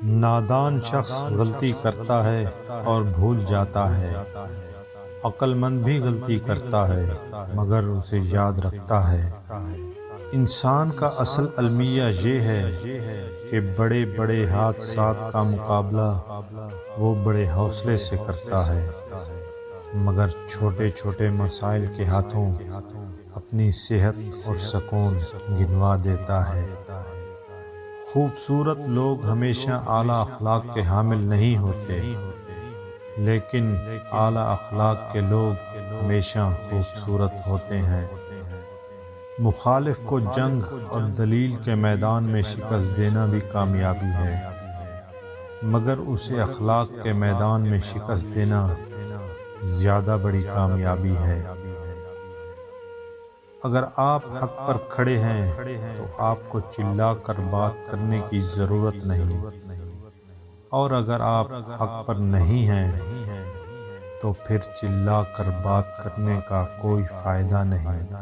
نادان شخص غلطی کرتا ہے اور بھول جاتا ہے، عقل مند بھی غلطی کرتا ہے مگر اسے یاد رکھتا ہے۔ انسان کا اصل المیہ یہ ہے کہ بڑے بڑے حادثات کا مقابلہ وہ بڑے حوصلے سے کرتا ہے، مگر چھوٹے چھوٹے مسائل کے ہاتھوں اپنی صحت اور سکون گنوا دیتا ہے۔ خوبصورت لوگ ہمیشہ اعلیٰ اخلاق کے حامل نہیں ہوتے، لیکن اعلیٰ اخلاق کے لوگ ہمیشہ خوبصورت ہوتے ہیں۔ مخالف کو جنگ اور دلیل کے میدان میں شکست دینا بھی کامیابی ہے، مگر اسے اخلاق کے میدان میں شکست دینا زیادہ بڑی کامیابی ہے۔ اگر آپ حق پر کھڑے ہیں تو آپ کو چلا کر بات کرنے کی ضرورت نہیں، اور اگر آپ حق پر نہیں ہیں تو پھر چلا کر بات کرنے کا کوئی فائدہ نہیں۔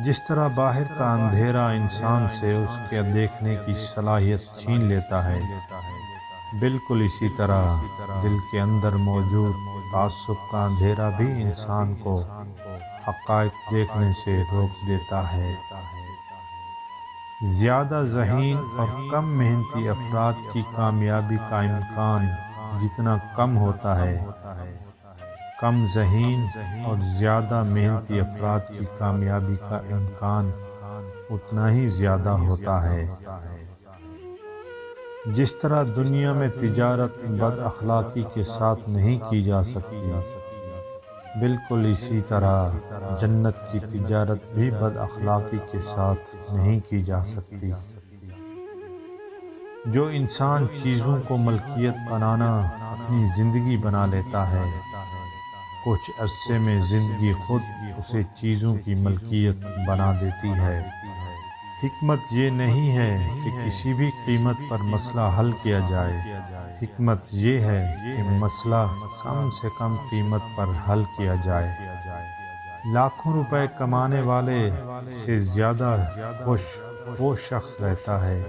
جس طرح باہر کا اندھیرا انسان سے اس کے دیکھنے کی صلاحیت چھین لیتا ہے، بالکل اسی طرح دل کے اندر موجود تعصب کا اندھیرا بھی انسان کو حقائق دیکھنے سے روک دیتا ہے۔ زیادہ ذہین اور کم محنتی افراد کی کامیابی کا امکان جتنا کم ہوتا ہے، کم ذہین اور زیادہ محنتی افراد کی کامیابی کا امکان اتنا ہی زیادہ ہوتا ہے۔ جس طرح دنیا میں تجارت بد اخلاقی کے ساتھ نہیں کی جا سکتی، بالکل اسی طرح جنت کی تجارت بھی بد اخلاقی کے ساتھ نہیں کی جا سکتی۔ جو انسان چیزوں کو ملکیت بنانا اپنی زندگی بنا لیتا ہے، کچھ عرصے میں زندگی خود اسے چیزوں کی ملکیت بنا دیتی ہے۔ حکمت یہ نہیں ہے کہ کسی بھی قیمت پر مسئلہ حل کیا جائے، حکمت یہ ہے کہ مسئلہ کم سے کم قیمت پر حل کیا جائے۔ لاکھوں روپے کمانے والے سے زیادہ خوش وہ شخص رہتا ہے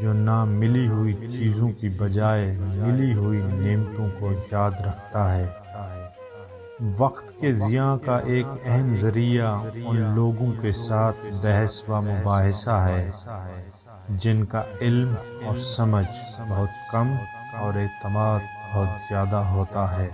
جو نہ ملی ہوئی چیزوں کی بجائے ملی ہوئی نعمتوں کو یاد رکھتا ہے۔ وقت کے ضیاع کا ایک اہم ذریعہ ان لوگوں کے ساتھ بحث و مباحثہ ہے جن کا علم اور سمجھ بہت کم اور اعتماد بہت زیادہ ہوتا ہے۔